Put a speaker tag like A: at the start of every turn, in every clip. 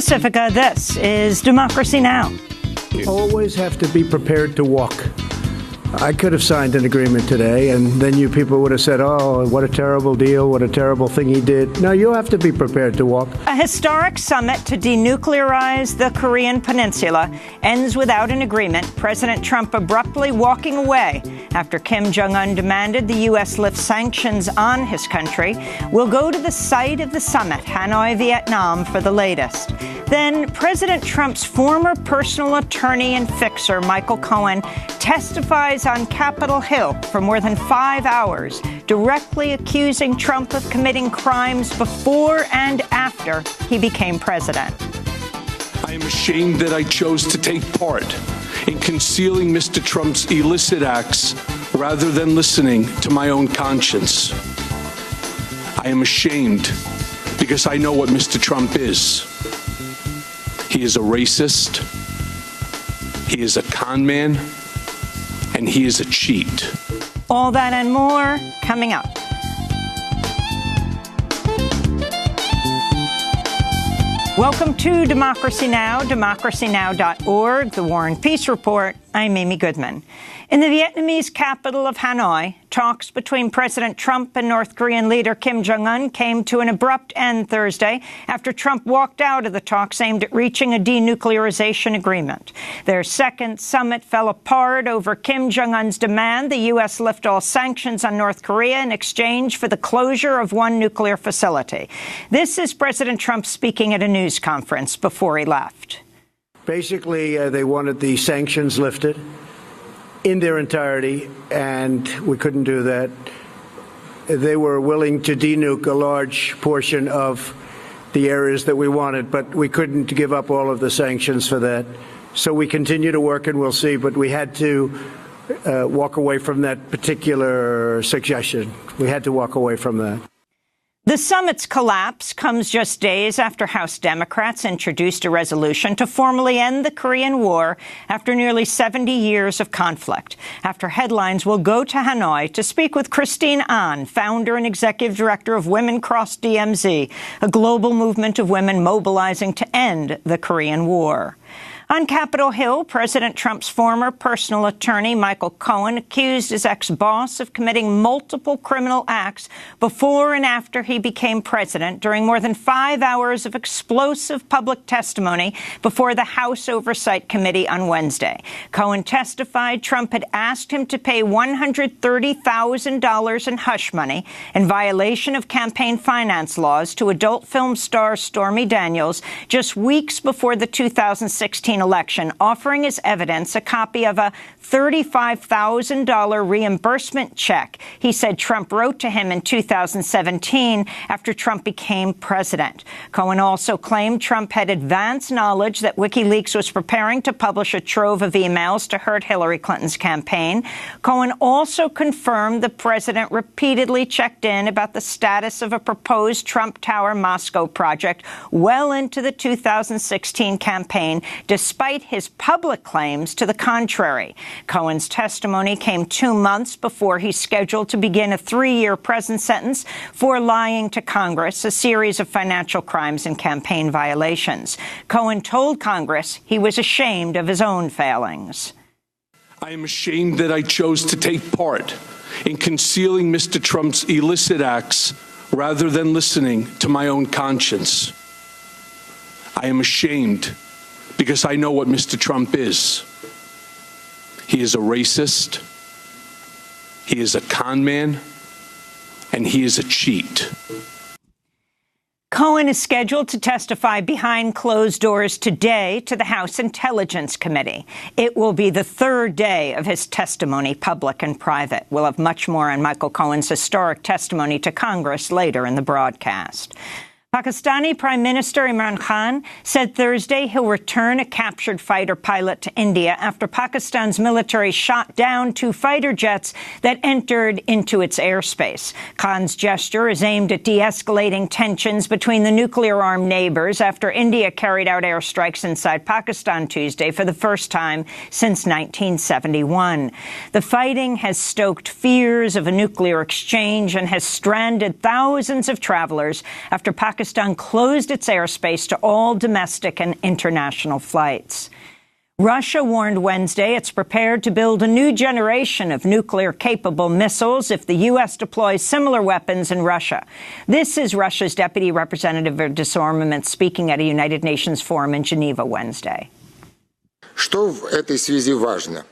A: Pacifica, this is Democracy Now!
B: You always have to be prepared to walk. I could have signed an agreement today, and then you people would have said, oh, what a terrible deal, what a terrible thing he did. No, you have to be prepared to walk.
A: A historic summit to denuclearize the Korean peninsula ends without an agreement, President Trump abruptly walking away after Kim Jong-un demanded the U.S. lift sanctions on his country. We'll go to the site of the summit, Hanoi, Vietnam, for the latest. Then President Trump's former personal attorney and fixer, Michael Cohen, testifies on Capitol Hill for more than 5 hours, directly accusing Trump of committing crimes before and after he became president.
C: I am ashamed that I chose to take part in concealing Mr. Trump's illicit acts rather than listening to my own conscience. I am ashamed because I know what Mr. Trump is. He is a racist, he is a con man, and he is a cheat.
A: All that and more coming up. Welcome to Democracy Now!, democracynow.org, The War and Peace Report. I'm Amy Goodman. In the Vietnamese capital of Hanoi, talks between President Trump and North Korean leader Kim Jong-un came to an abrupt end Thursday after Trump walked out of the talks aimed at reaching a denuclearization agreement. Their second summit fell apart over Kim Jong-un's demand the U.S. lift all sanctions on North Korea in exchange for the closure of one nuclear facility. This is President Trump speaking at a news conference before he left.
B: Basically, they wanted the sanctions lifted in their entirety, and we couldn't do that. They were willing to denuke a large portion of the areas that we wanted, but we couldn't give up all of the sanctions for that. So we continue to work, and we'll see, but we had to walk away from that particular suggestion. We had to walk away from that.
A: The summit's collapse comes just days after House Democrats introduced a resolution to formally end the Korean War after nearly 70 years of conflict. After headlines, we'll go to Hanoi to speak with Christine An, founder and executive director of Women Cross DMZ, a global movement of women mobilizing to end the Korean War. On Capitol Hill, President Trump's former personal attorney, Michael Cohen, accused his ex-boss of committing multiple criminal acts before and after he became president during more than 5 hours of explosive public testimony before the House Oversight Committee on Wednesday. Cohen testified Trump had asked him to pay $130,000 in hush money in violation of campaign finance laws to adult film star Stormy Daniels just weeks before the 2016 election, offering as evidence a copy of a $35,000 reimbursement check he said Trump wrote to him in 2017 after Trump became president. Cohen also claimed Trump had advance knowledge that WikiLeaks was preparing to publish a trove of emails to hurt Hillary Clinton's campaign. Cohen also confirmed the president repeatedly checked in about the status of a proposed Trump Tower Moscow project well into the 2016 campaign, despite his public claims to the contrary. Cohen's testimony came 2 months before he's scheduled to begin a 3-year prison sentence for lying to Congress, a series of financial crimes and campaign violations. Cohen told Congress he was ashamed of his own failings.
C: I am ashamed that I chose to take part in concealing Mr. Trump's illicit acts rather than listening to my own conscience. I am ashamed because I know what Mr. Trump is. He is a racist, he is a con man, and he is a cheat.
A: Cohen is scheduled to testify behind closed doors today to the House Intelligence Committee. It will be the third day of his testimony, public and private. We'll have much more on Michael Cohen's historic testimony to Congress later in the broadcast. Pakistani Prime Minister Imran Khan said Thursday he'll return a captured fighter pilot to India after Pakistan's military shot down 2 fighter jets that entered into its airspace. Khan's gesture is aimed at de-escalating tensions between the nuclear-armed neighbors after India carried out airstrikes inside Pakistan Tuesday for the first time since 1971. The fighting has stoked fears of a nuclear exchange and has stranded thousands of travelers after Pakistan Pakistan closed its airspace to all domestic and international flights. Russia warned Wednesday it's prepared to build a new generation of nuclear-capable missiles if the U.S. deploys similar weapons in Russia. This is Russia's Deputy Representative of Disarmament speaking at a United Nations forum in Geneva Wednesday.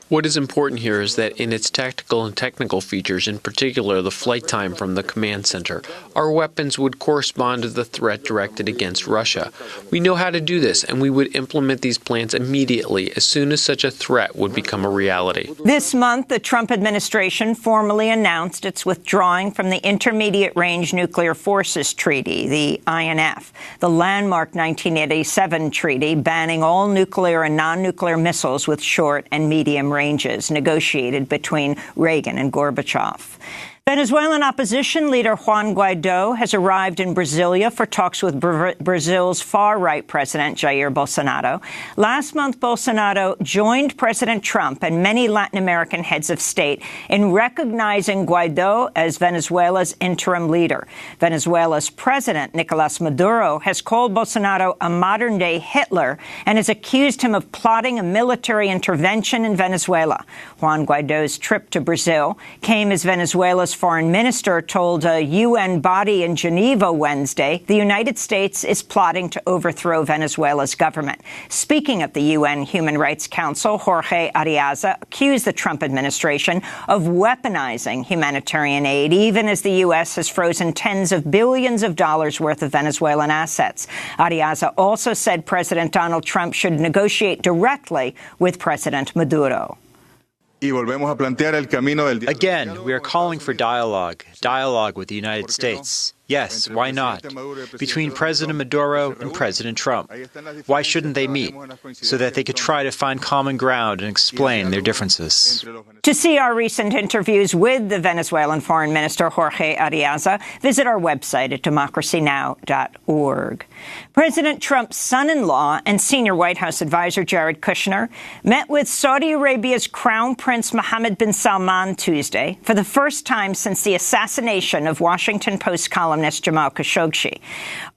D: What is important here is that in its tactical and technical features, in particular the flight time from the command center, our weapons would correspond to the threat directed against Russia. We know how to do this, and we would implement these plans immediately as soon as such a threat would become a reality.
A: This month, the Trump administration formally announced it's withdrawing from the Intermediate Range Nuclear Forces Treaty, the INF, the landmark 1987 treaty banning all nuclear and non-nuclear missiles with short and medium ranges, negotiated between Reagan and Gorbachev. Venezuelan opposition leader Juan Guaido has arrived in Brasilia for talks with Brazil's far-right president, Jair Bolsonaro. Last month, Bolsonaro joined President Trump and many Latin American heads of state in recognizing Guaido as Venezuela's interim leader. Venezuela's president, Nicolas Maduro, has called Bolsonaro a modern-day Hitler and has accused him of plotting a military intervention in Venezuela. Juan Guaido's trip to Brazil came as Venezuela's foreign minister told a UN body in Geneva Wednesday the United States is plotting to overthrow Venezuela's government. Speaking at the UN Human Rights Council, Jorge Ariaza accused the Trump administration of weaponizing humanitarian aid, even as the U.S. has frozen tens of billions of dollars worth of Venezuelan assets. Ariaza also said President Donald Trump should negotiate directly with President Maduro.
E: Again, we are calling for dialogue with the United States. Yes, why not? Between President Maduro and President Trump. Why shouldn't they meet? So that they could try to find common ground and explain their differences.
A: To see our recent interviews with the Venezuelan Foreign Minister Jorge Ariaza, visit our website at DemocracyNow.org. President Trump's son-in-law and senior White House advisor Jared Kushner met with Saudi Arabia's Crown Prince Mohammed bin Salman Tuesday for the first time since the assassination of Washington Post columnist Jamal Khashoggi.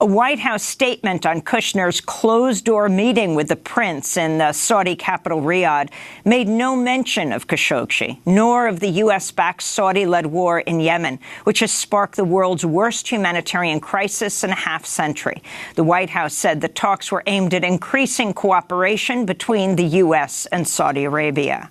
A: A White House statement on Kushner's closed-door meeting with the prince in the Saudi capital Riyadh made no mention of Khashoggi, nor of the U.S.-backed Saudi-led war in Yemen, which has sparked the world's worst humanitarian crisis in a half-century. The White House said the talks were aimed at increasing cooperation between the U.S. and Saudi Arabia.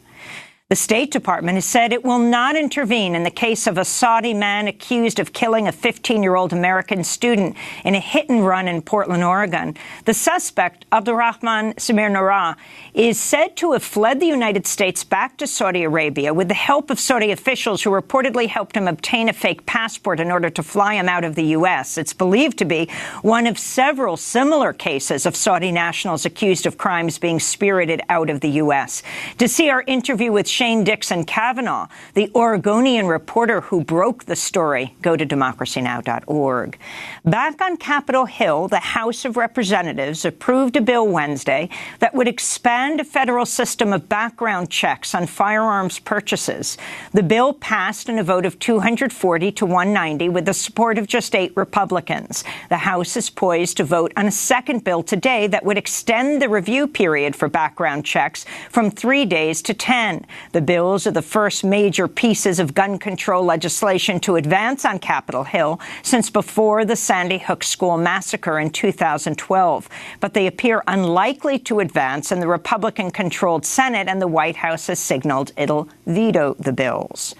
A: The State Department has said it will not intervene in the case of a Saudi man accused of killing a 15-year-old American student in a hit-and-run in Portland, Oregon. The suspect, Abdulrahman Samir Noura, is said to have fled the United States back to Saudi Arabia with the help of Saudi officials who reportedly helped him obtain a fake passport in order to fly him out of the U.S. It's believed to be one of several similar cases of Saudi nationals accused of crimes being spirited out of the U.S. To see our interview with Shane Dixon Kavanaugh, the Oregonian reporter who broke the story, go to DemocracyNow.org. Back on Capitol Hill, the House of Representatives approved a bill Wednesday that would expand a federal system of background checks on firearms purchases. The bill passed in a vote of 240 to 190 with the support of just 8 Republicans. The House is poised to vote on a second bill today that would extend the review period for background checks from 3 days to 10. The bills are the first major pieces of gun control legislation to advance on Capitol Hill since before the Sandy Hook school massacre in 2012. But they appear unlikely to advance in the Republican-controlled Senate, and the White House has signaled it'll veto the bills.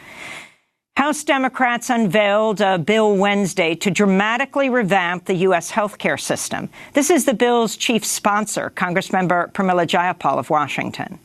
A: House Democrats unveiled a bill Wednesday to dramatically revamp the U.S. health care system. This is the bill's chief sponsor, Congressmember Pramila Jayapal of Washington.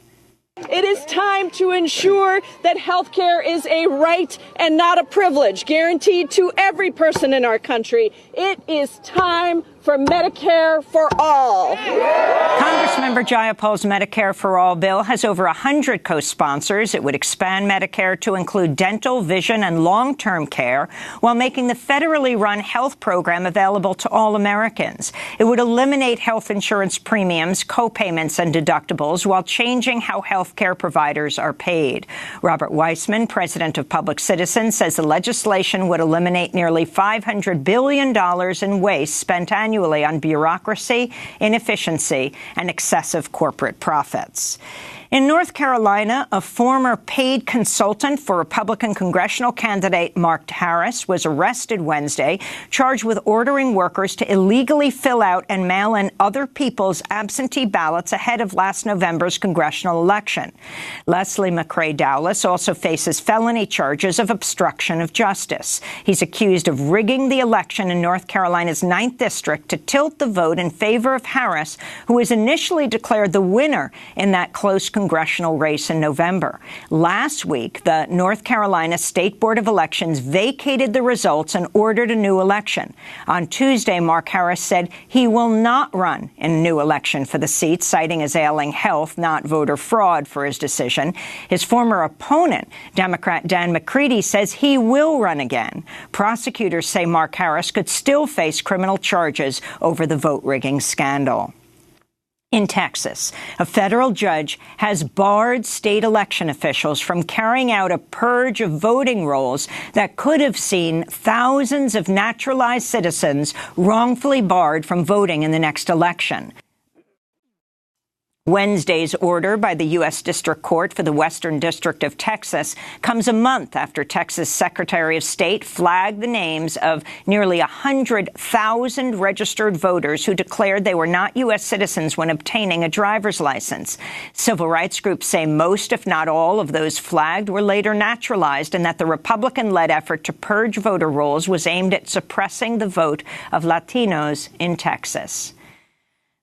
F: It is time to ensure that health care is a right and not a privilege, guaranteed to every person in our country. It is time for Medicare for all.
A: Congressmember Jayapal's Medicare for All bill has over 100 co-sponsors. It would expand Medicare to include dental, vision, and long-term care, while making the federally run health program available to all Americans. It would eliminate health insurance premiums, co-payments, and deductibles, while changing how health care providers are paid. Robert Weissman, president of Public Citizen, says the legislation would eliminate nearly $500 billion in waste spent annually annually on bureaucracy, inefficiency, and excessive corporate profits. In North Carolina, a former paid consultant for Republican congressional candidate Mark Harris was arrested Wednesday, charged with ordering workers to illegally fill out and mail in other people's absentee ballots ahead of last November's congressional election. Leslie McCrae Dowless also faces felony charges of obstruction of justice. He's accused of rigging the election in North Carolina's 9th District to tilt the vote in favor of Harris, who was initially declared the winner in that close congressional race in November. Last week, the North Carolina State Board of Elections vacated the results and ordered a new election. On Tuesday, Mark Harris said he will not run in a new election for the seat, citing his ailing health, not voter fraud, for his decision. His former opponent, Democrat Dan McCready, says he will run again. Prosecutors say Mark Harris could still face criminal charges over the vote rigging scandal. In Texas, a federal judge has barred state election officials from carrying out a purge of voting rolls that could have seen thousands of naturalized citizens wrongfully barred from voting in the next election. Wednesday's order by the U.S. District Court for the Western District of Texas comes a month after Texas Secretary of State flagged the names of nearly 100,000 registered voters who declared they were not U.S. citizens when obtaining a driver's license. Civil rights groups say most, if not all, of those flagged were later naturalized, and that the Republican-led effort to purge voter rolls was aimed at suppressing the vote of Latinos in Texas.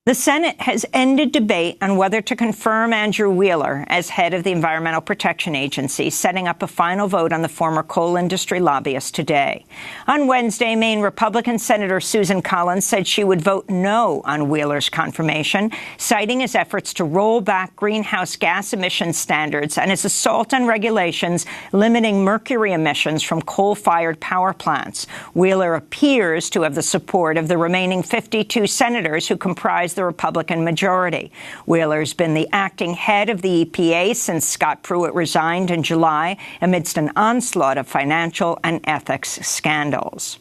A: The Senate has ended debate on whether to confirm Andrew Wheeler as head of the Environmental Protection Agency, setting up a final vote on the former coal industry lobbyist today. On Wednesday, Maine Republican Senator Susan Collins said she would vote no on Wheeler's confirmation, citing his efforts to roll back greenhouse gas emission standards and his assault on regulations limiting mercury emissions from coal-fired power plants. Wheeler appears to have the support of the remaining 52 senators who comprise the Republican majority. Wheeler's been the acting head of the EPA since Scott Pruitt resigned in July amidst an onslaught of financial and ethics scandals.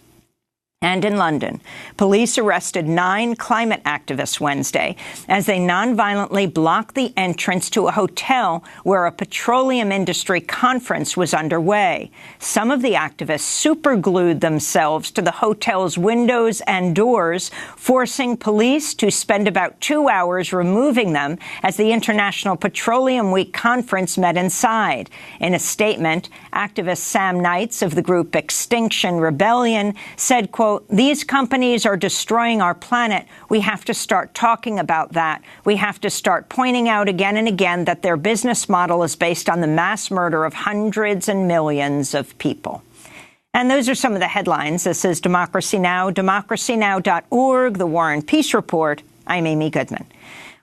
A: And in London, police arrested 9 climate activists Wednesday as they nonviolently blocked the entrance to a hotel where a petroleum industry conference was underway. Some of the activists superglued themselves to the hotel's windows and doors, forcing police to spend about 2 hours removing them as the International Petroleum Week conference met inside. In a statement, activist Sam Knights of the group Extinction Rebellion said, quote, "These companies are destroying our planet. We have to start talking about that. We have to start pointing out again and again that their business model is based on the mass murder of hundreds and millions of people." And those are some of the headlines. This is Democracy Now!, democracynow.org, The War and Peace Report. I'm Amy Goodman.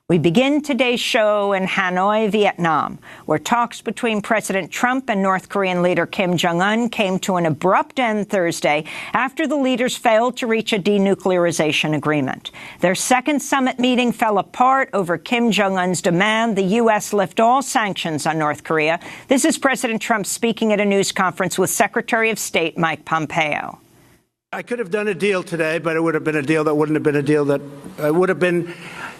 A: We begin today's show in Hanoi, Vietnam, where talks between President Trump and North Korean leader Kim Jong-un came to an abrupt end Thursday after the leaders failed to reach a denuclearization agreement. Their second summit meeting fell apart over Kim Jong-un's demand the U.S. lift all sanctions on North Korea. This is President Trump speaking at a news conference with Secretary of State Mike Pompeo.
B: I could have done a deal today, but it would have been a deal that wouldn't have been a deal that would have been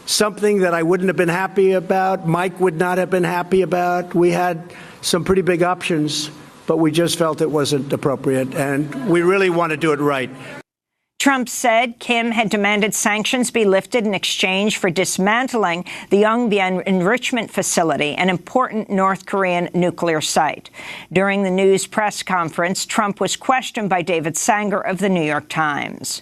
B: something that I wouldn't have been happy about. Mike would not have been happy about. We had some pretty big options, but we just felt it wasn't appropriate, and we really want to do it right.
A: Trump said Kim had demanded sanctions be lifted in exchange for dismantling the Yongbyon enrichment facility, an important North Korean nuclear site. During the news press conference, Trump was questioned by David Sanger of The New York Times.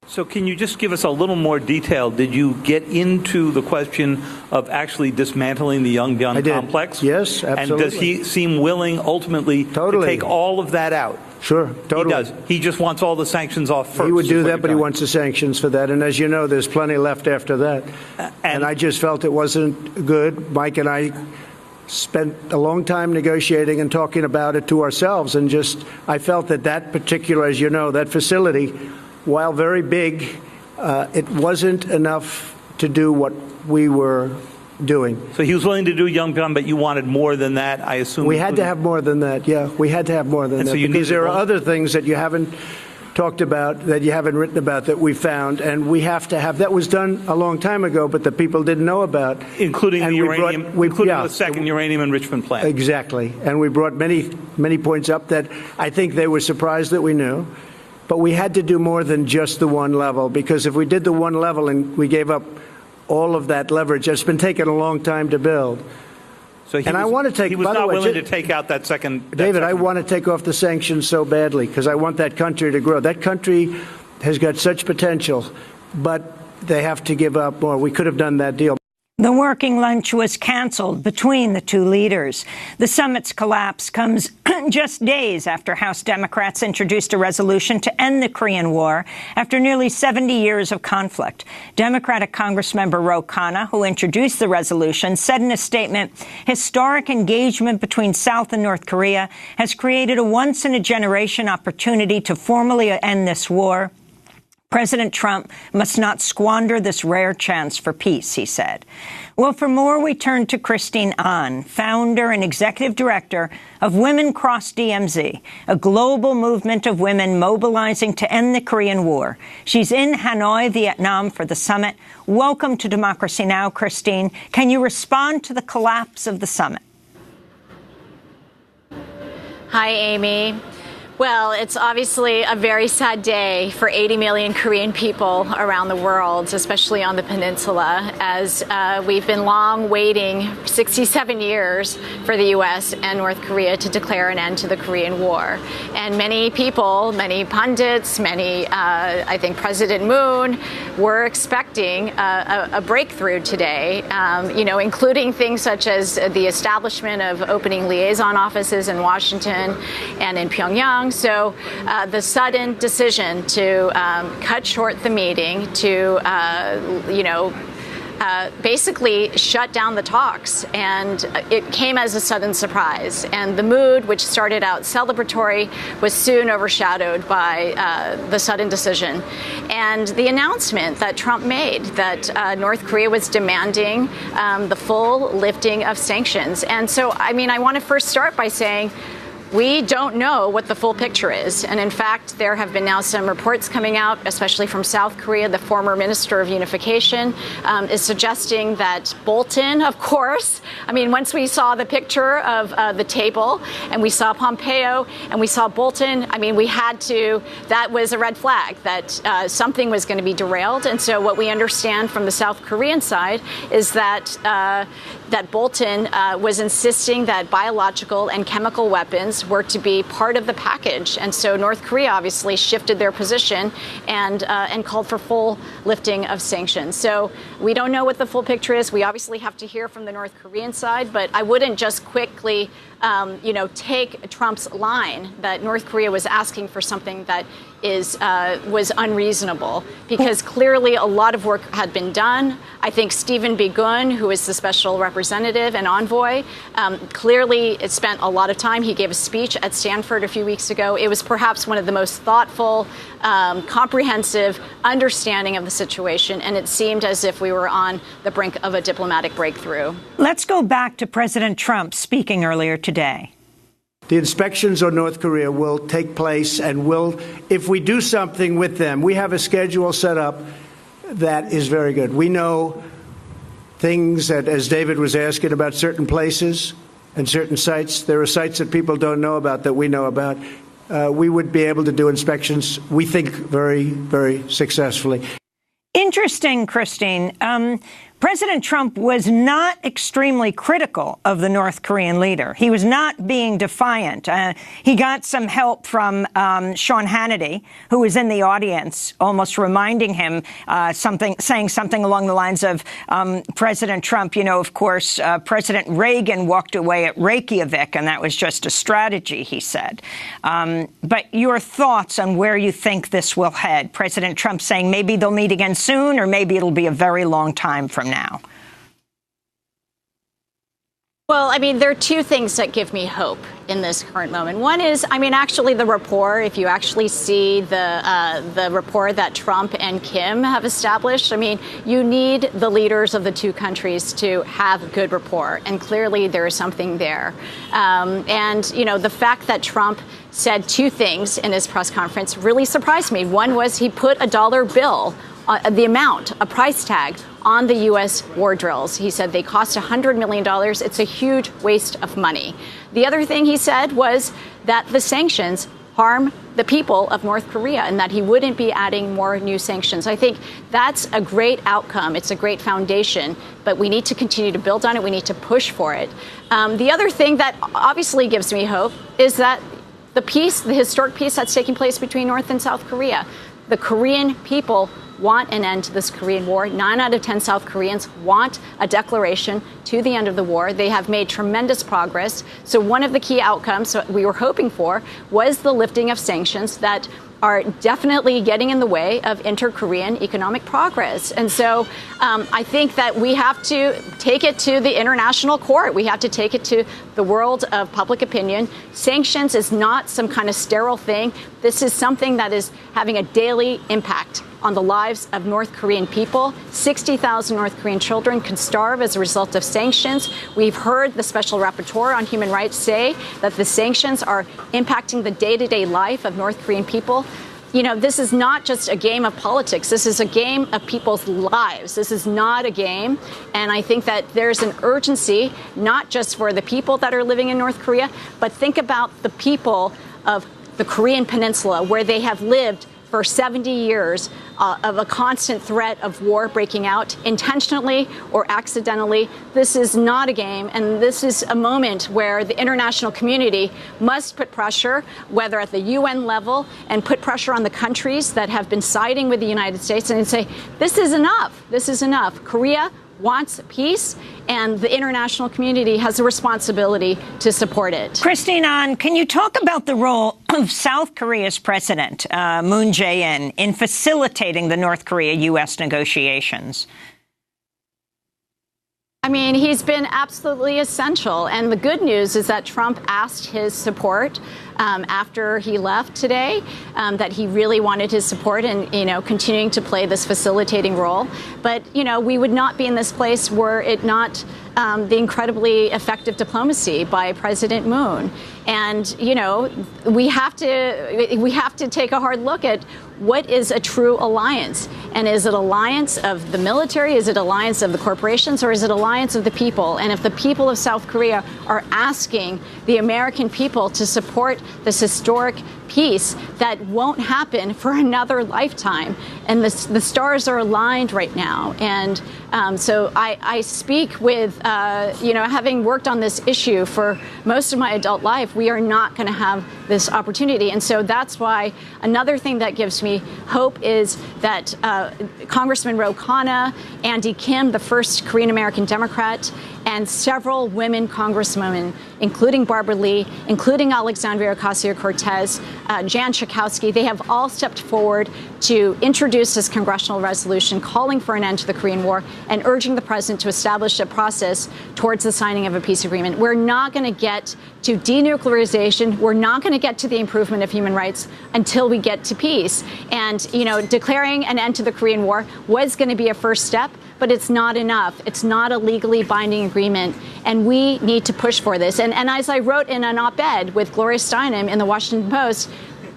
G: So can you just give us a little more detail? Did you get into the question of actually dismantling the Yongbyon complex?
B: Yes, absolutely.
G: And does he seem willing ultimately to take all of that out?
B: Sure, totally.
G: He does. He just wants all the sanctions off first.
B: He would do that, but he wants the sanctions for that. And as you know, there's plenty left after that. And I just felt it wasn't good. Mike and I spent a long time negotiating and talking about it to ourselves. And I felt that particular, as you know, that facility, while very big, it wasn't enough to do what we were doing.
G: So he was willing to do Yongbyon, but you wanted more than that, I assume?
B: We had to have more than that, yeah. We had to have more than that, because there are other things that you haven't talked about, that you haven't written about, that we found, and we have to have. That was done a long time ago, but the people didn't know about.
G: Including
B: and
G: the uranium,
B: yeah,
G: the second uranium enrichment plant.
B: Exactly. And we brought many points up that I think they were surprised that we knew. But we had to do more than just the one level, because if we did the one level and we gave up all of that leverage, it's been taking a long time to build.
G: So he was not willing to take out that second.
B: David, I want to take off the sanctions so badly because I want that country to grow. That country has got such potential, but they have to give up more. We could have done that deal.
A: The working lunch was canceled between the two leaders. The summit's collapse comes just days after House Democrats introduced a resolution to end the Korean War after nearly 70 years of conflict. Democratic Congressmember Ro Khanna, who introduced the resolution, said in a statement, historic engagement between South and North Korea has created a once-in-a-generation opportunity to formally end this war. President Trump must not squander this rare chance for peace, he said. Well, for more, we turn to Christine Ahn, founder and executive director of Women Cross DMZ, a global movement of women mobilizing to end the Korean War. She's in Hanoi, Vietnam, for the summit. Welcome to Democracy Now!, Christine. Can you respond to the collapse of the summit?
H: Hi, Amy. Well, it's obviously a very sad day for 80 million Korean people around the world, especially on the peninsula, as we've been long waiting 67 years for the U.S. and North Korea to declare an end to the Korean War. And many people, many pundits, I think President Moon, were expecting a breakthrough today, including things such as the establishment of opening liaison offices in Washington and in Pyongyang. So the sudden decision to cut short the meeting, to, basically shut down the talks, and it came as a sudden surprise. And the mood, which started out celebratory, was soon overshadowed by the sudden decision. And the announcement that Trump made that North Korea was demanding the full lifting of sanctions. And so, I want to first start by saying, we don't know what the full picture is. And in fact, there have been now some reports coming out, especially from South Korea. The former Minister of Unification is suggesting that Bolton, of course, once we saw the picture of the table and we saw Pompeo and we saw Bolton, that was a red flag that something was going to be derailed. And so what we understand from the South Korean side is that that Bolton was insisting that biological and chemical weapons were to be part of the package. And so North Korea obviously shifted their position and called for full lifting of sanctions. So we don't know what the full picture is. We obviously have to hear from the North Korean side, but I wouldn't just quickly take Trump's line that North Korea was asking for something that was unreasonable, because clearly a lot of work had been done. I think Stephen Biegun, who is the special representative and envoy, clearly spent a lot of time. He gave a speech at Stanford a few weeks ago. It was perhaps one of the most thoughtful, comprehensive understanding of the situation, and it seemed as if we were on the brink of a diplomatic breakthrough.
A: Let's go back to President Trump speaking earlier today.
B: The inspections on North Korea will take place, and if we do something with them, we have a schedule set up that is very good. We know things that, as David was asking about certain places and certain sites, there are sites that people don't know about that we know about. We would be able to do inspections, we think, very, very successfully.
A: Interesting, Christine. President Trump was not extremely critical of the North Korean leader. He was not being defiant. He got some help from Sean Hannity, who was in the audience, almost reminding him saying something along the lines of President Trump, of course, President Reagan walked away at Reykjavik, and that was just a strategy, he said. But your thoughts on where you think this will head? President Trump saying maybe they'll meet again soon, or maybe it'll be a very long time from now.
H: Well, I mean, there are two things that give me hope in this current moment. One is, I mean, actually the rapport, if you actually see the rapport that Trump and Kim have established, I mean, you need the leaders of the two countries to have good rapport. And clearly there is something there. And, you know, the fact that Trump said two things in his press conference really surprised me. One was he put a dollar bill, the amount, a price tag on the U.S. war drills. He said they cost $100 million. It's a huge waste of money. The other thing he said was that the sanctions harm the people of North Korea and that he wouldn't be adding more new sanctions. I think that's a great outcome. It's a great foundation, but we need to continue to build on it. We need to push for it. The other thing that obviously gives me hope is that the peace, the historic peace that's taking place between North and South Korea, the Korean people want an end to this Korean war. 9 out of 10 South Koreans want a declaration to the end of the war. They have made tremendous progress. So one of the key outcomes we were hoping for was the lifting of sanctions that are definitely getting in the way of inter-Korean economic progress. And so I think that we have to take it to the international court. We have to take it to the world of public opinion. Sanctions is not some kind of sterile thing. This is something that is having a daily impact on the lives of North Korean people. 60,000 North Korean children can starve as a result of sanctions. We've heard the Special Rapporteur on Human Rights say that the sanctions are impacting the day-to-day life of North Korean people. You know, this is not just a game of politics. This is a game of people's lives. This is not a game. And I think that there's an urgency, not just for the people that are living in North Korea, but think about the people of the Korean Peninsula, where they have lived for 70 years of a constant threat of war breaking out, intentionally or accidentally. This is not a game, and this is a moment where the international community must put pressure, whether at the UN level, and put pressure on the countries that have been siding with the United States and say, this is enough. This is enough. Korea wants peace, and the international community has a responsibility to support it.
A: Christine An, can you talk about the role of South Korea's president, Moon Jae-in, in facilitating the North Korea-U.S. negotiations?
H: I mean, he's been absolutely essential. And the good news is that Trump asked his support after he left today, that he really wanted his support and, you know, continuing to play this facilitating role. But, you know, we would not be in this place were it not the incredibly effective diplomacy by President Moon. And, you know, we have to take a hard look at what is a true alliance. And is it alliance of the military? Is it alliance of the corporations? Or is it alliance of the people? And if the people of South Korea are asking the American people to support this historic peace that won't happen for another lifetime, and the stars are aligned right now. And so I speak with, you know, having worked on this issue for most of my adult life, we are not going to have this opportunity. And so that's why another thing that gives me hope is that Congressman Ro Khanna, Andy Kim, the first Korean-American Democrat, and several women congresswomen, including Barbara Lee, including Alexandria Ocasio-Cortez, Jan Schakowsky, they have all stepped forward to introduce this congressional resolution calling for an end to the Korean War and urging the president to establish a process towards the signing of a peace agreement. We're not going to get to denuclearization. We're not going to get to the improvement of human rights until we get to peace. And, you know, declaring an end to the Korean War was going to be a first step, but it's not enough. It's not a legally binding agreement, and we need to push for this. And as I wrote in an op-ed with Gloria Steinem in the Washington Post,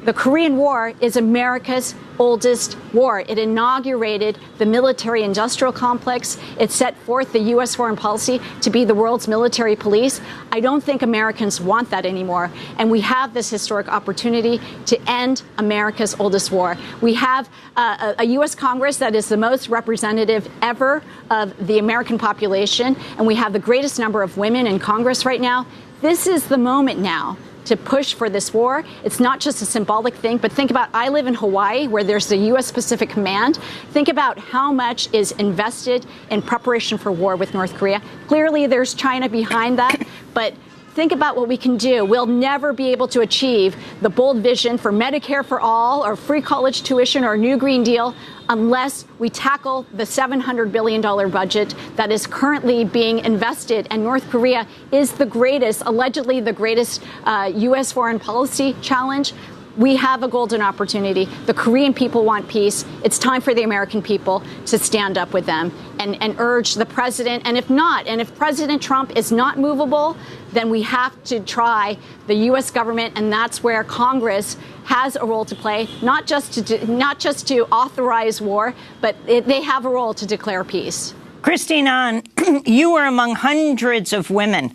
H: the Korean War is America's oldest war. It inaugurated the military-industrial complex. It set forth the U.S. foreign policy to be the world's military police. I don't think Americans want that anymore. And we have this historic opportunity to end America's oldest war. We have a U.S. Congress that is the most representative ever of the American population, and we have the greatest number of women in Congress right now. This is the moment now to push for this war. It's not just a symbolic thing, but think about, I live in Hawaii, where there's the U.S. Pacific Command. Think about how much is invested in preparation for war with North Korea. Clearly, there's China behind that, but think about what we can do. We'll never be able to achieve the bold vision for Medicare for all or free college tuition or a new Green Deal unless we tackle the $700 billion budget that is currently being invested. And North Korea is the greatest, allegedly the greatest U.S. foreign policy challenge. We have a golden opportunity. The Korean people want peace. It's time for the American people to stand up with them and urge the president. And if not, and if President Trump is not movable, then we have to try the U.S. government. And that's where Congress has a role to play, not just to authorize war, but they have a role to declare peace.
A: Christine Ahn, you were among hundreds of women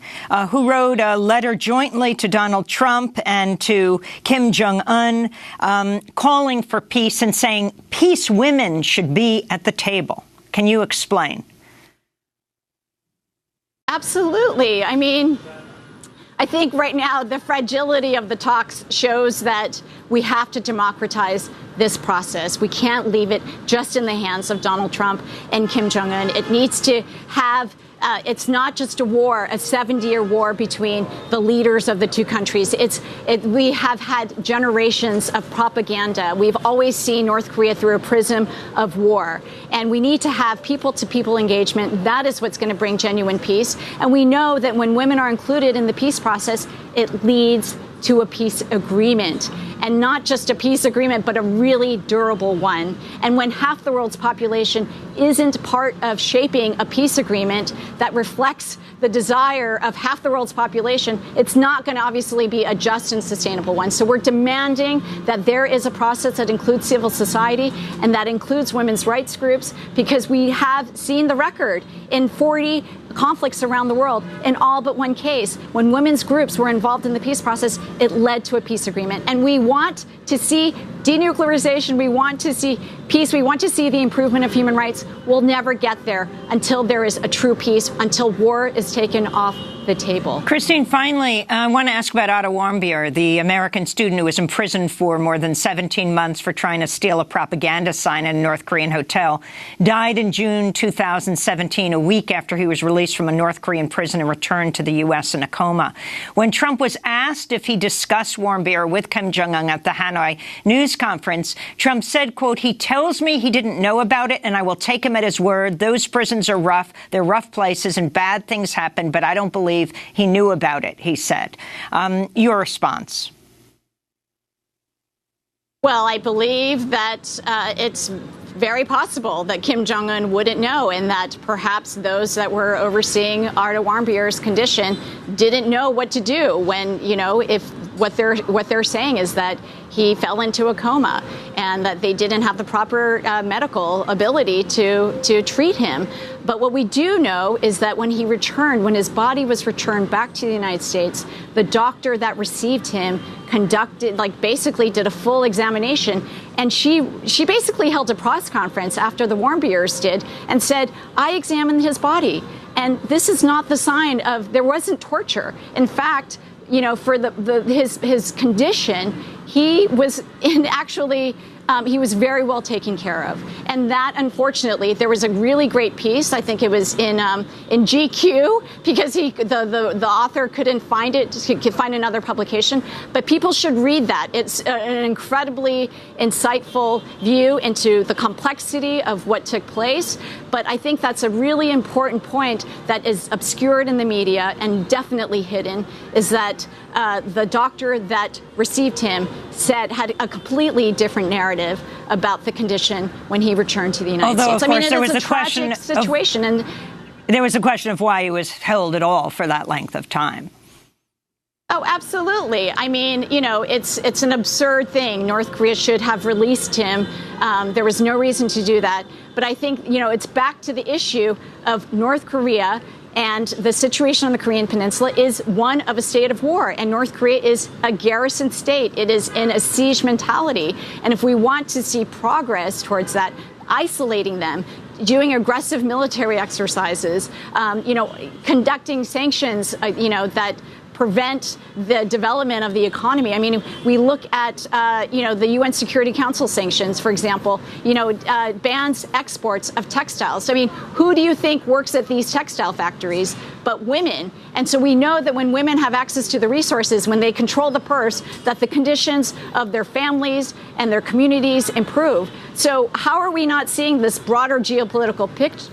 A: who wrote a letter jointly to Donald Trump and to Kim Jong-un calling for peace and saying peace women should be at the table. Can you explain?
H: Absolutely. I mean, I think right now the fragility of the talks shows that we have to democratize this process. We can't leave it just in the hands of Donald Trump and Kim Jong-un. It needs to have it's not just a war, a 70-year war between the leaders of the two countries. We have had generations of propaganda. We've always seen North Korea through a prism of war. And we need to have people-to-people engagement. That is what's going to bring genuine peace. And we know that when women are included in the peace process, it leads to a peace agreement. And not just a peace agreement, but a really durable one. And when half the world's population isn't part of shaping a peace agreement that reflects the desire of half the world's population, it's not going to obviously be a just and sustainable one. So we're demanding that there is a process that includes civil society and that includes women's rights groups, because we have seen the record in 40 conflicts around the world. In all but one case, when women's groups were involved in the peace process, it led to a peace agreement. And we want to see denuclearization. We want to see peace. We want to see the improvement of human rights. We'll never get there until there is a true peace, until war is taken off the table.
A: Christine, finally, I want to ask about Otto Warmbier, the American student who was imprisoned for more than 17 months for trying to steal a propaganda sign in a North Korean hotel. Died in June 2017, a week after he was released from a North Korean prison and returned to the U.S. in a coma. When Trump was asked if he discussed Warmbier with Kim Jong-un at the Hanoi news conference, Trump said, quote, "He tells me he didn't know about it, and I will take him at his word. Those prisons are rough. They're rough places, and bad things happen, but I don't believe he knew about it," he said. Your response?
H: Well, I believe that it's very possible that Kim Jong-un wouldn't know, and that perhaps those that were overseeing Otto Warmbier's condition didn't know what to do when, you know, if what they're saying is that he fell into a coma and that they didn't have the proper medical ability to treat him. But what we do know is that when he returned, when his body was returned back to the United States, the doctor that received him basically did a full examination. And she basically held a press conference after the Warmbiers did and said, "I examined his body. And this is not the sign of, there wasn't torture. In fact, you know, for his condition, he was he was very well taken care of." And that, unfortunately, there was a really great piece. I think it was in GQ, because the author couldn't find it, could find another publication. But people should read that. It's an incredibly insightful view into the complexity of what took place. But I think that's a really important point that is obscured in the media and definitely hidden, is that the doctor that received him had a completely different narrative about the condition when he returned to the United States.
A: Of course,
H: I mean, it is a tragic situation. And
A: there was a question of why he was held at all for that length of time.
H: Oh, absolutely. I mean, you know, it's an absurd thing. North Korea should have released him. There was no reason to do that. But I think, you know, it's back to the issue of North Korea, and the situation on the Korean Peninsula is one of a state of war. And North Korea is a garrison state. It is in a siege mentality. And if we want to see progress towards that, isolating them, doing aggressive military exercises, you know, conducting sanctions, you know, that prevent the development of the economy. I mean, we look at, you know, the UN Security Council sanctions, for example, you know, bans exports of textiles. I mean, who do you think works at these textile factories? but women. And so we know that when women have access to the resources, when they control the purse, that the conditions of their families and their communities improve. So how are we not seeing this broader geopolitical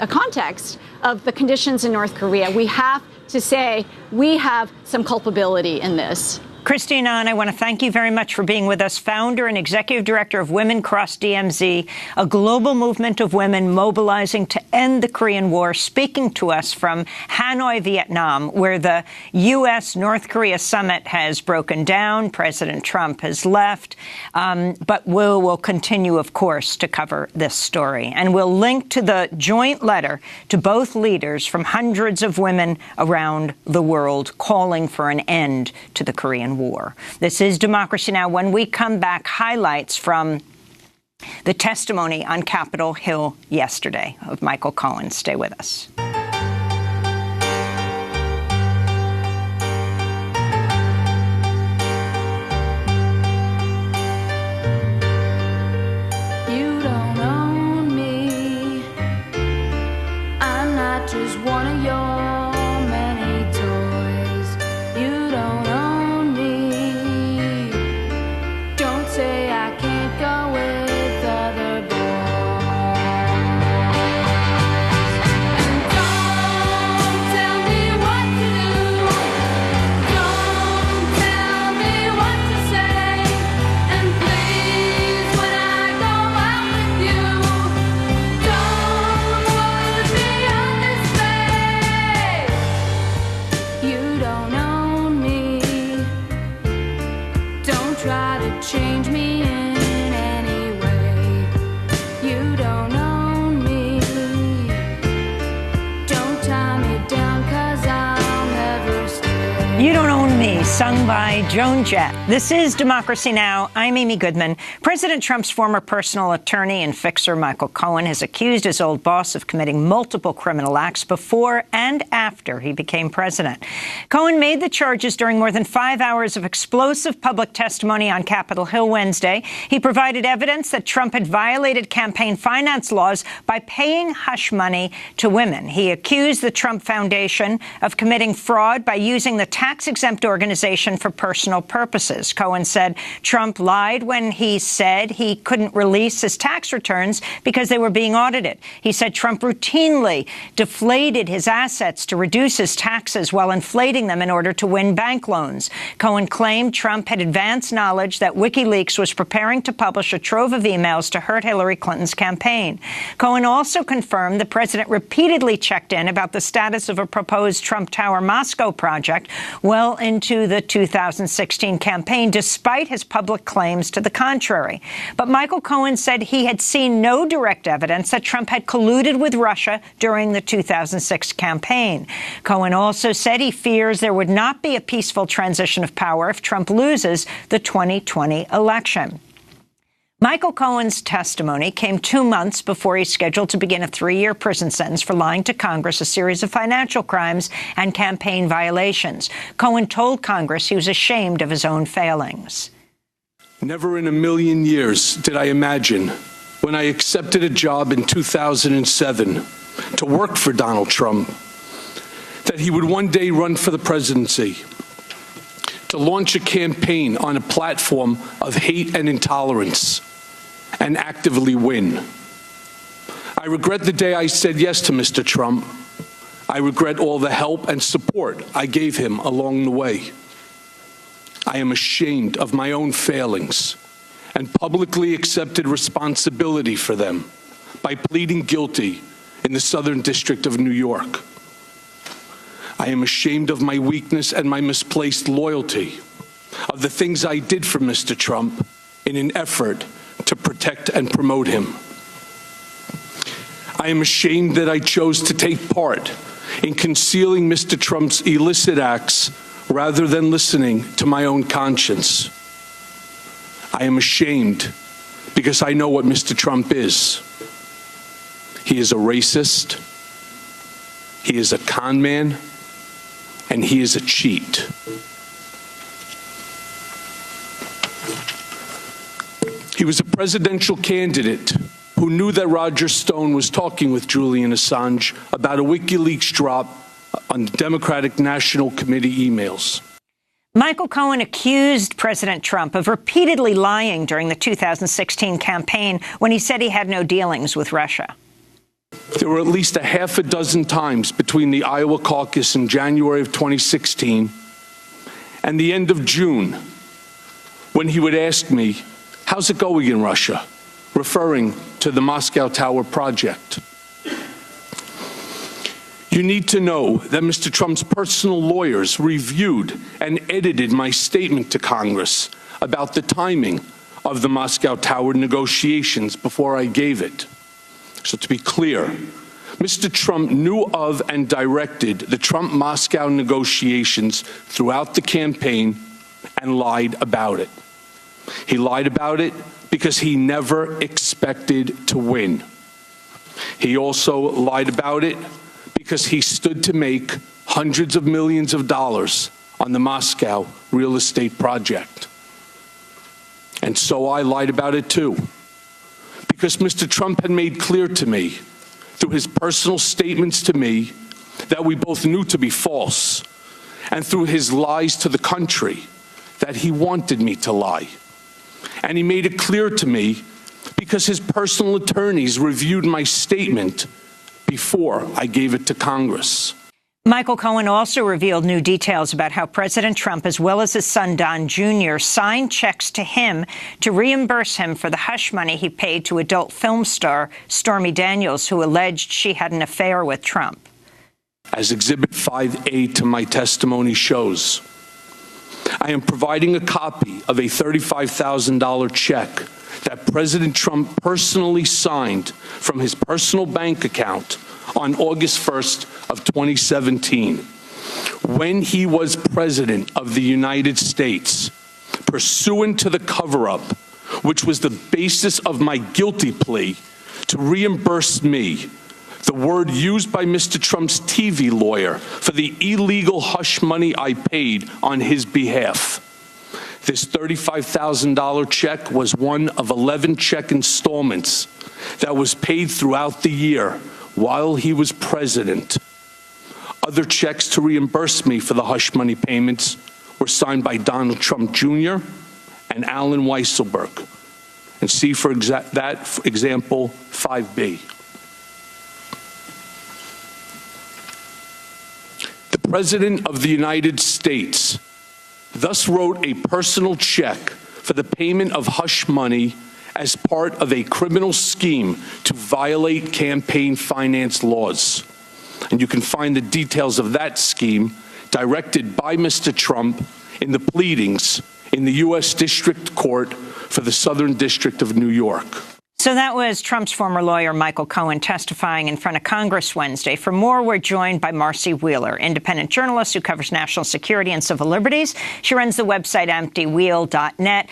H: context of the conditions in North Korea? We have to say we have some culpability in this.
A: Christine Ahn, I want to thank you very much for being with us, founder and executive director of Women Cross DMZ, a global movement of women mobilizing to end the Korean War, speaking to us from Hanoi, Vietnam, where the U.S.-North Korea summit has broken down. President Trump has left, but we'll continue, of course, to cover this story. And we'll link to the joint letter to both leaders from hundreds of women around the world calling for an end to the Korean War. This is Democracy Now! When we come back, highlights from the testimony on Capitol Hill yesterday of Michael Cohen. Stay with us.
I: You don't own me. I'm not just one of your many toys. You don't own me. Don't say I can't go with other boys. And don't tell me what to do. Don't tell me what to say. And please, when I go out with you, don't put me on display. You don't own me. Don't try to change me in any way. You don't own me. Don't tie me down, 'cause I'll never stay.
A: You Don't Own Me, sung by Joan Jett. This is Democracy Now! I'm Amy Goodman. President Trump's former personal attorney and fixer, Michael Cohen, has accused his old boss of committing multiple criminal acts before and after he became president. Cohen made the charges during more than 5 hours of explosive public testimony on Capitol Hill Wednesday. He provided evidence that Trump had violated campaign finance laws by paying hush money to women. He accused the Trump Foundation of committing fraud by using the tax-exempt organization for personal purposes. Cohen said Trump lied when he said he couldn't release his tax returns because they were being audited. He said Trump routinely deflated his assets to reduce his taxes while inflating them in order to win bank loans. Cohen claimed Trump had advanced knowledge that WikiLeaks was preparing to publish a trove of emails to hurt Hillary Clinton's campaign. Cohen also confirmed the president repeatedly checked in about the status of a proposed Trump Tower Moscow project well into the 2016 campaign, despite his public claims to the contrary. But Michael Cohen said he had seen no direct evidence that Trump had colluded with Russia during the 2006 campaign. Cohen also said he fears there would not be a peaceful transition of power if Trump loses the 2020 election. Michael Cohen's testimony came 2 months before he's scheduled to begin a 3-year prison sentence for lying to Congress a series of financial crimes and campaign violations. Cohen told Congress he was ashamed of his own failings.
C: Never in a million years did I imagine, when I accepted a job in 2007 to work for Donald Trump, that he would one day run for the presidency, to launch a campaign on a platform of hate and intolerance, and actively win. I regret the day I said yes to Mr. Trump. I regret all the help and support I gave him along the way. I am ashamed of my own failings and publicly accepted responsibility for them by pleading guilty in the Southern District of New York. I am ashamed of my weakness and my misplaced loyalty, of the things I did for Mr. Trump in an effort to protect and promote him. I am ashamed that I chose to take part in concealing Mr. Trump's illicit acts rather than listening to my own conscience. I am ashamed because I know what Mr. Trump is. He is a racist, he is a con man, and he is a cheat. He was a presidential candidate who knew that Roger Stone was talking with Julian Assange about a WikiLeaks drop on Democratic National Committee emails.
A: Michael Cohen accused President Trump of repeatedly lying during the 2016 campaign when he said he had no dealings with Russia.
C: There were at least a half a dozen times between the Iowa caucus in January of 2016 and the end of June when he would ask me, "How's it going in Russia?" referring to the Moscow Tower project. You need to know that Mr. Trump's personal lawyers reviewed and edited my statement to Congress about the timing of the Moscow Tower negotiations before I gave it. So to be clear, Mr. Trump knew of and directed the Trump-Moscow negotiations throughout the campaign and lied about it. He lied about it because he never expected to win. He also lied about it because he stood to make hundreds of millions of dollars on the Moscow real estate project. And so I lied about it too, because Mr. Trump had made clear to me, through his personal statements to me, that we both knew to be false, and through his lies to the country, that he wanted me to lie. And he made it clear to me because his personal attorneys reviewed my statement before I gave it to Congress.
A: Michael Cohen also revealed new details about how President Trump, as well as his son Don Jr., signed checks to him to reimburse him for the hush money he paid to adult film star Stormy Daniels, who alleged she had an affair with Trump.
C: As Exhibit 5A to my testimony shows, I am providing a copy of a $35,000 check that President Trump personally signed from his personal bank account on August 1st of 2017, when he was President of the United States, pursuant to the cover-up, which was the basis of my guilty plea, to reimburse me, the word used by Mr. Trump's TV lawyer, for the illegal hush money I paid on his behalf. This $35,000 check was one of 11 check installments that was paid throughout the year while he was president. Other checks to reimburse me for the hush money payments were signed by Donald Trump Jr. and Alan Weisselberg. And see, for example, 5B. The President of the United States thus wrote a personal check for the payment of hush money as part of a criminal scheme to violate campaign finance laws. And you can find the details of that scheme directed by Mr. Trump in the pleadings in the U.S. District Court for the Southern District of New York.
A: So that was Trump's former lawyer, Michael Cohen, testifying in front of Congress Wednesday. For more, we're joined by Marcy Wheeler, independent journalist who covers national security and civil liberties. She runs the website emptywheel.net.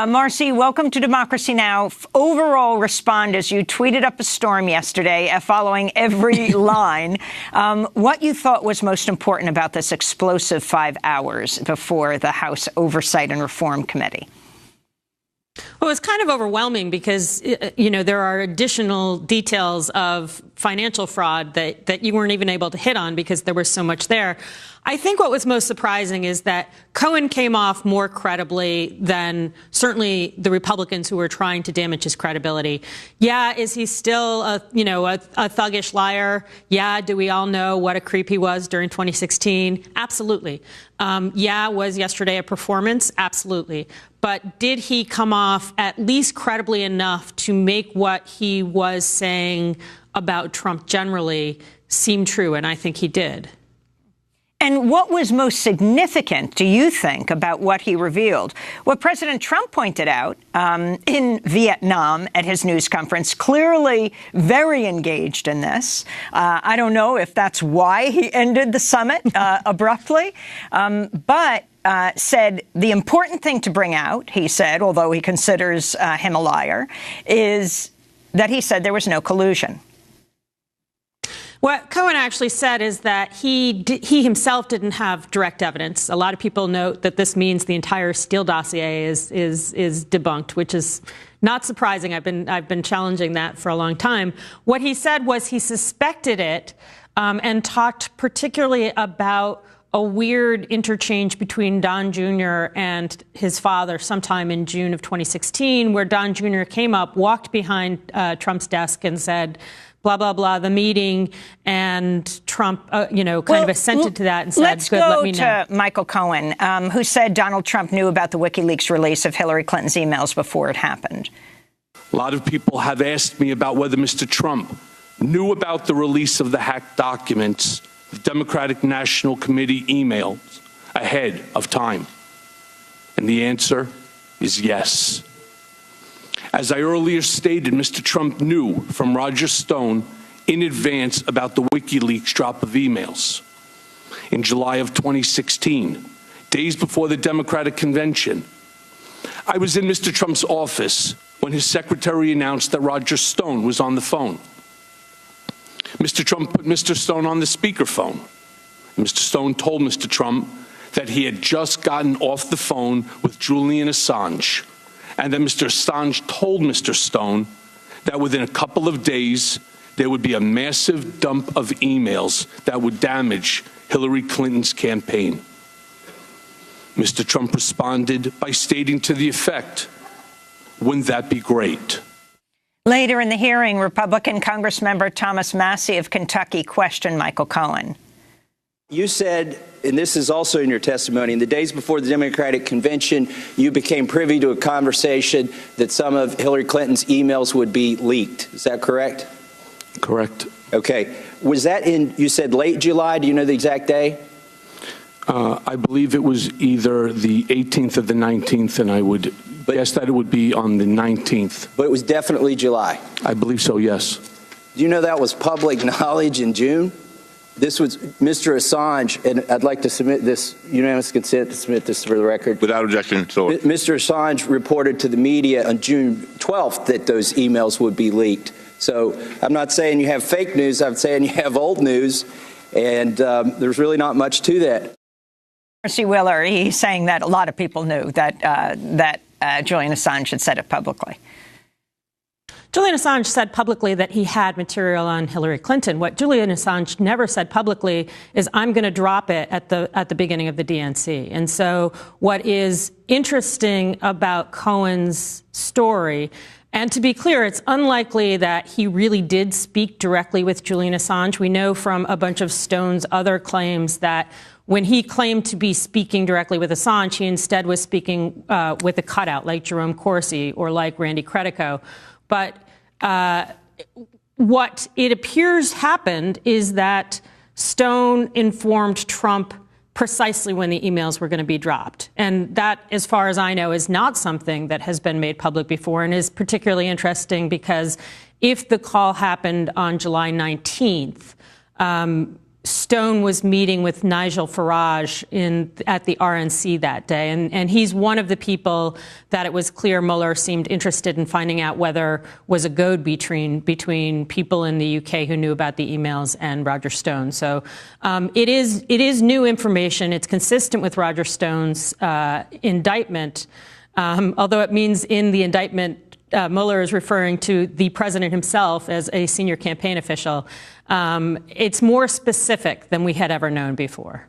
A: Marcy, welcome to Democracy Now! Overall respond as you tweeted up a storm yesterday following every line. What you thought was most important about this explosive 5 hours before the House Oversight and Reform Committee?
J: Well, it's kind of overwhelming because, you know, there are additional details of financial fraud that you weren't even able to hit on because there was so much there. I think what was most surprising is that Cohen came off more credibly than certainly the Republicans who were trying to damage his credibility. Yeah, is he still a thuggish liar? Yeah, do we all know what a creep he was during 2016? Absolutely. Yeah, was yesterday a performance? Absolutely. But did he come off at least credibly enough to make what he was saying about Trump generally seem true? And I think he did.
A: And what was most significant, do you think, about what he revealed? What President Trump pointed out in Vietnam at his news conference, clearly very engaged in this. I don't know if that's why he ended the summit abruptly, but said the important thing to bring out, he said, although he considers him a liar, is that he said there was no collusion.
J: What Cohen actually said is that he himself didn't have direct evidence. A lot of people note that this means the entire Steele dossier is debunked, which is not surprising. I've been challenging that for a long time. What he said was he suspected it and talked particularly about a weird interchange between Don Jr. and his father sometime in June of 2016, where Don Jr. came up, walked behind Trump's desk and said, blah, blah, blah, the meeting, and Trump, kind of assented to that and said, good, let me know.
A: Let's go to Michael Cohen, who said Donald Trump knew about the WikiLeaks release of Hillary Clinton's emails before it happened.
C: A lot of people have asked me about whether Mr. Trump knew about the release of the hacked documents, the Democratic National Committee emails, ahead of time. And the answer is yes. As I earlier stated, Mr. Trump knew from Roger Stone in advance about the WikiLeaks drop of emails. In July of 2016, days before the Democratic convention, I was in Mr. Trump's office when his secretary announced that Roger Stone was on the phone. Mr. Trump put Mr. Stone on the speakerphone. Mr. Stone told Mr. Trump that he had just gotten off the phone with Julian Assange, and that Mr. Assange told Mr. Stone that within a couple of days, there would be a massive dump of emails that would damage Hillary Clinton's campaign. Mr. Trump responded by stating to the effect, "Wouldn't that be great?"
A: Later in the hearing, Republican Congressmember Thomas Massie of Kentucky questioned Michael Cohen.
K: You said, and this is also in your testimony, in the days before the Democratic convention, you became privy to a conversation that some of Hillary Clinton's emails would be leaked. Is that correct?
C: Correct.
K: Okay. Was that in, you said late July? Do you know the exact day?
C: I believe it was either the 18th or the 19th, and I would guess that it would be on the 19th.
K: But it was definitely July.
C: I believe so, yes.
K: Do you know that was public knowledge in June? This was Mr. Assange, and I'd like to submit this, unanimous consent to submit this for the record.
L: Without objection. So
K: Mr. Assange reported to the media on June 12th that those emails would be leaked. So I'm not saying you have fake news. I'm saying you have old news, and there's really not much to that.
A: Mercy Willer, he's saying that a lot of people knew that Julian Assange had said it publicly.
J: Julian Assange said publicly that he had material on Hillary Clinton. What Julian Assange never said publicly is, I'm going to drop it at the beginning of the DNC. And so what is interesting about Cohen's story, and to be clear, it's unlikely that he really did speak directly with Julian Assange. We know from a bunch of Stone's other claims that when he claimed to be speaking directly with Assange, he instead was speaking with a cutout like Jerome Corsi or like Randy Credico. But what it appears happened is that Stone informed Trump precisely when the emails were going to be dropped. And that, as far as I know, is not something that has been made public before, and is particularly interesting because if the call happened on July 19th, Stone was meeting with Nigel Farage at the RNC that day, and he's one of the people that it was clear Mueller seemed interested in finding out whether was a goad between people in the UK who knew about the emails and Roger Stone. So it is new information. It's consistent with Roger Stone's indictment, although it means in the indictment Mueller is referring to the president himself as a senior campaign official. It's more specific than we had ever known before.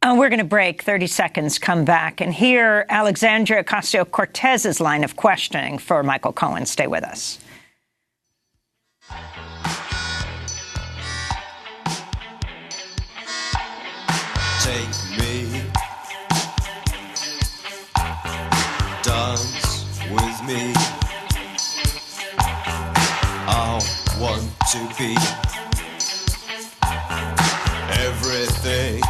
A: We're going to break 30 seconds, come back, and hear Alexandria Ocasio-Cortez's line of questioning for Michael Cohen. Stay with us.
M: Take me, dance with me. I want to be everything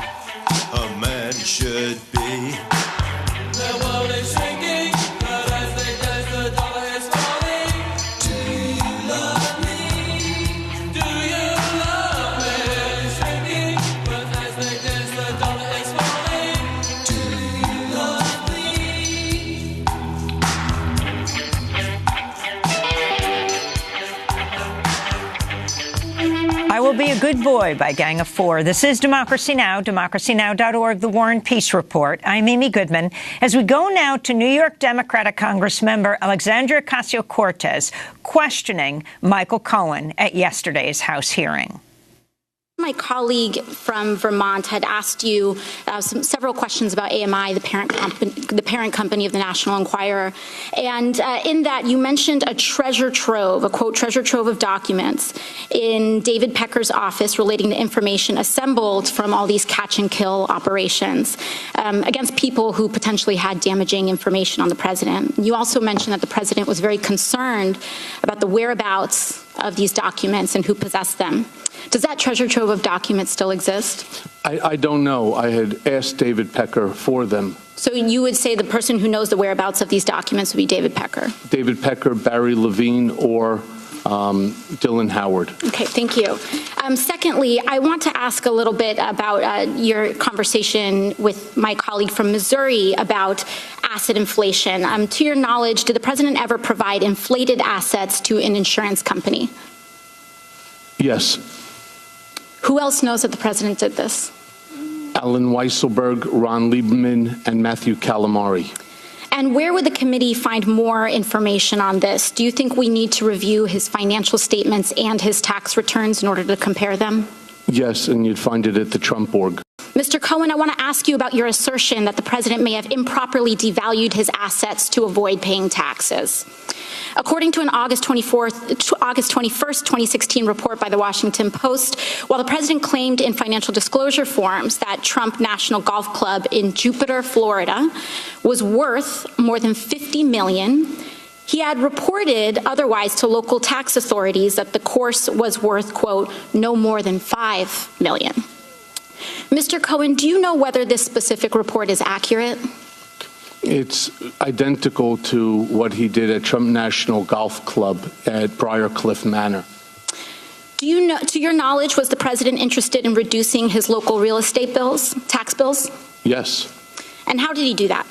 M: a man should be. The world is shrinking, but as they dance, the dollar is falling. Do you love me? Do you love me? The world is shrinking, but as they dance, the dollar is falling. Do you love me?
A: I Will Be a Good Boy by Gang of Four. This is Democracy Now!, democracynow.org, The War and Peace Report. I'm Amy Goodman. As we go now to New York Democratic Congressmember Alexandria Ocasio-Cortez questioning Michael Cohen at yesterday's House hearing.
L: My colleague from Vermont had asked you several questions about AMI, the parent company of the National Enquirer, and in that you mentioned a treasure trove, a quote treasure trove of documents in David Pecker's office relating to information assembled from all these catch and kill operations against people who potentially had damaging information on the president. You also mentioned that the president was very concerned about the whereabouts of these documents and who possessed them. Does that treasure trove of documents still exist?
C: I don't know. I had asked David Pecker for them.
L: So you would say the person who knows the whereabouts of these documents would be David Pecker?
C: David Pecker, Barry Levine, or Dylan Howard.
L: Okay, thank you. Secondly, I want to ask a little bit about your conversation with my colleague from Missouri about asset inflation. To your knowledge, did the president ever provide inflated assets to an insurance company?
C: Yes.
L: Who else knows that the president did this?
C: Alan Weisselberg, Ron Lieberman, and Matthew Calamari.
L: And where would the committee find more information on this? Do you think we need to review his financial statements and his tax returns in order to compare them?
C: Yes, and you'd find it at the Trump org.
L: Mr. Cohen, I want to ask you about your assertion that the president may have improperly devalued his assets to avoid paying taxes. According to an August 21st, 2016 report by the Washington Post, while the president claimed in financial disclosure forms that Trump National Golf Club in Jupiter, Florida, was worth more than $50 million, he had reported otherwise to local tax authorities that the course was worth, quote, no more than $5 million. Mr. Cohen, do you know whether this specific report is accurate?
C: It's identical to what he did at Trump National Golf Club at Briarcliff Manor.
L: Do you know, to your knowledge, was the president interested in reducing his local real estate bills, tax bills?
C: Yes.
L: And how did he do that?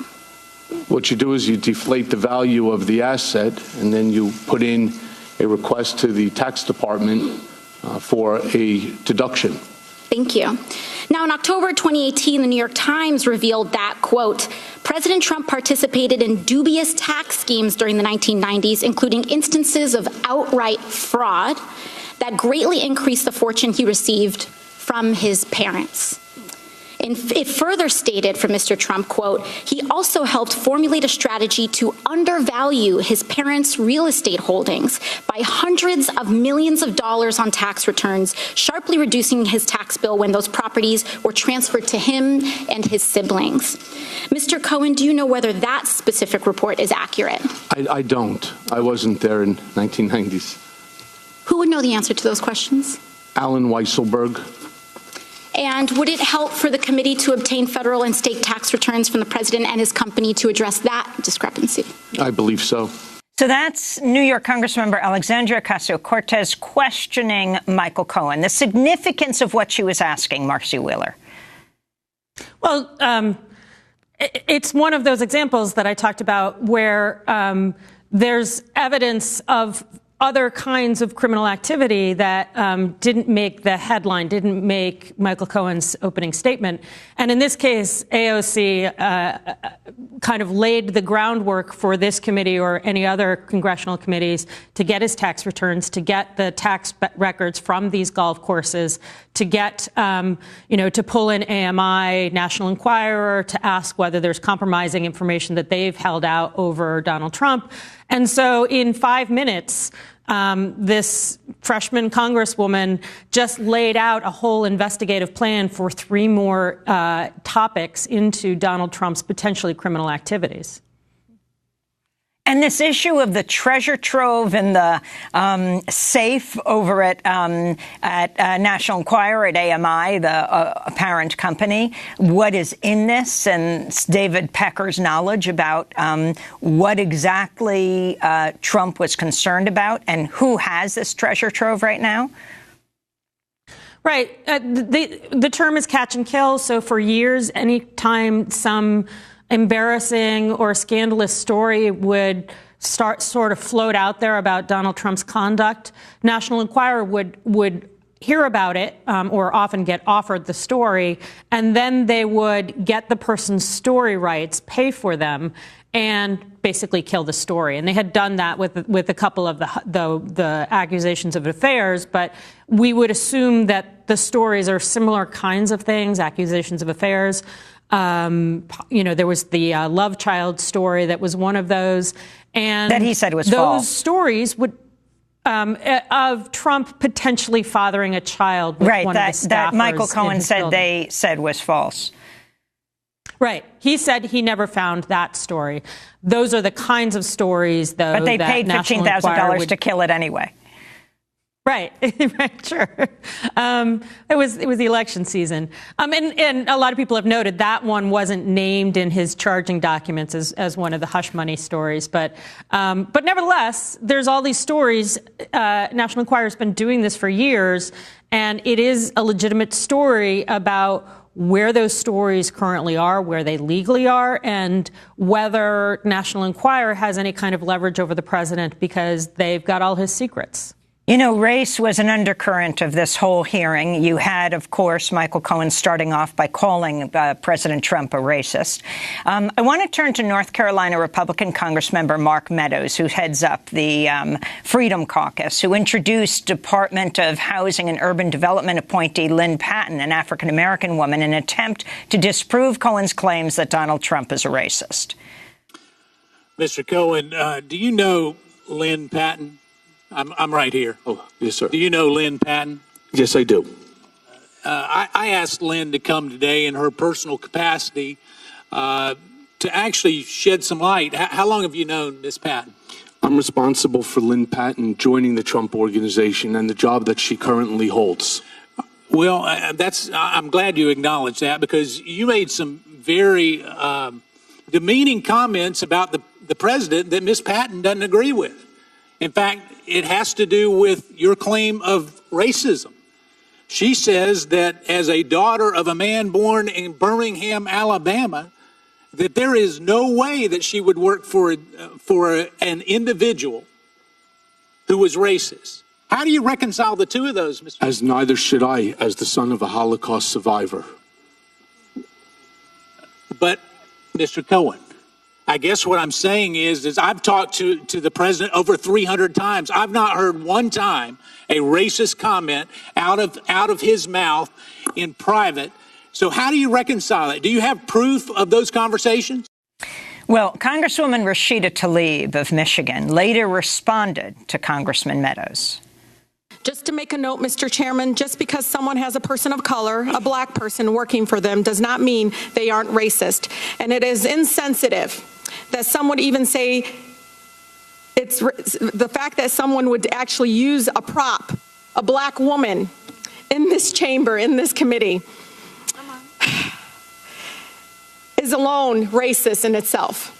C: What you do is you deflate the value of the asset, and then you put in a request to the tax department for a deduction.
L: Thank you. Now, in October 2018, the New York Times revealed that, quote, President Trump participated in dubious tax schemes during the 1990s, including instances of outright fraud that greatly increased the fortune he received from his parents. It further stated from Mr. Trump, quote, he also helped formulate a strategy to undervalue his parents' real estate holdings by hundreds of millions of dollars on tax returns, sharply reducing his tax bill when those properties were transferred to him and his siblings. Mr. Cohen, do you know whether that specific report is accurate?
C: I don't. I wasn't there in 1990s.
L: Who would know the answer to those questions?
C: Alan Weisselberg.
L: And would it help for the committee to obtain federal and state tax returns from the president and his company to address that discrepancy?
C: I believe so.
A: So that's New York Congressmember Alexandria Ocasio-Cortez questioning Michael Cohen. The significance of what she was asking, Marcy Wheeler.
J: Well, it's one of those examples that I talked about where there's evidence of other kinds of criminal activity that didn't make the headline, didn't make Michael Cohen's opening statement. And in this case, AOC kind of laid the groundwork for this committee or any other congressional committees to get his tax returns, to get the tax records from these golf courses, to get, to pull in AMI, National Enquirer, to ask whether there's compromising information that they've held out over Donald Trump. And so in 5 minutes, this freshman congresswoman just laid out a whole investigative plan for 3 more topics into Donald Trump's potentially criminal activities.
A: And this issue of the treasure trove and the safe over at National Enquirer, at AMI, the parent company, what is in this, and David Pecker's knowledge about what exactly Trump was concerned about and who has this treasure trove right now?
J: Right. The term is catch and kill. So for years, anytime some embarrassing or scandalous story would sort of float out there about Donald Trump's conduct, National Enquirer would hear about it or often get offered the story, and then they would get the person's story rights, pay for them, and basically kill the story. And they had done that with a couple of the accusations of affairs, but we would assume that the stories are similar kinds of things, accusations of affairs. There was the love child story that was one of those. And
A: that he said was
J: those
A: false.
J: Those stories would of Trump potentially fathering a child with one of the staffers. That
A: Michael Cohen said
J: building.
A: They said was false.
J: Right. He said he never found that story. Those are the kinds of stories, though.
A: But they paid $15,000 to kill it anyway.
J: Right. Right. Sure. It was the election season. And a lot of people have noted that one wasn't named in his charging documents as one of the hush money stories. But nevertheless, there's all these stories. National Enquirer's been doing this for years, and it is a legitimate story about where those stories currently are, where they legally are, and whether National Enquirer has any kind of leverage over the president because they've got all his secrets.
A: You know, race was an undercurrent of this whole hearing. You had, of course, Michael Cohen starting off by calling President Trump a racist. I want to turn to North Carolina Republican Congressmember Mark Meadows, who heads up the Freedom Caucus, who introduced Department of Housing and Urban Development appointee Lynn Patton, an African-American woman, in an attempt to disprove Cohen's claims that Donald Trump is a racist.
N: Mr. Cohen, do you know Lynn Patton? I'm right here.
C: Oh, yes, sir.
N: Do you know Lynn Patton?
C: Yes, I do.
N: I asked Lynn to come today in her personal capacity to actually shed some light. How long have you known Ms. Patton?
C: I'm responsible for Lynn Patton joining the Trump Organization and the job that she currently holds.
N: Well, I'm glad you acknowledged that, because you made some very demeaning comments about the president that Ms. Patton doesn't agree with. In fact, it has to do with your claim of racism. She says that as a daughter of a man born in Birmingham, Alabama, that there is no way that she would work for an individual who was racist. How do you reconcile the two of those, Mr.
C: As neither should I, as the son of a Holocaust survivor.
N: But, Mr. Cohen, I guess what I'm saying is I've talked to the president over 300 times. I've not heard one time a racist comment out of his mouth in private. So how do you reconcile it? Do you have proof of those conversations?
A: Well, Congresswoman Rashida Tlaib of Michigan later responded to Congressman Meadows.
F: Just to make a note, Mr. Chairman, just because someone has a person of color, a black person working for them, does not mean they aren't racist. And it is insensitive that some would even say it's the fact that someone would actually use a prop, a black woman, in this chamber, in this committee, is alone racist in itself.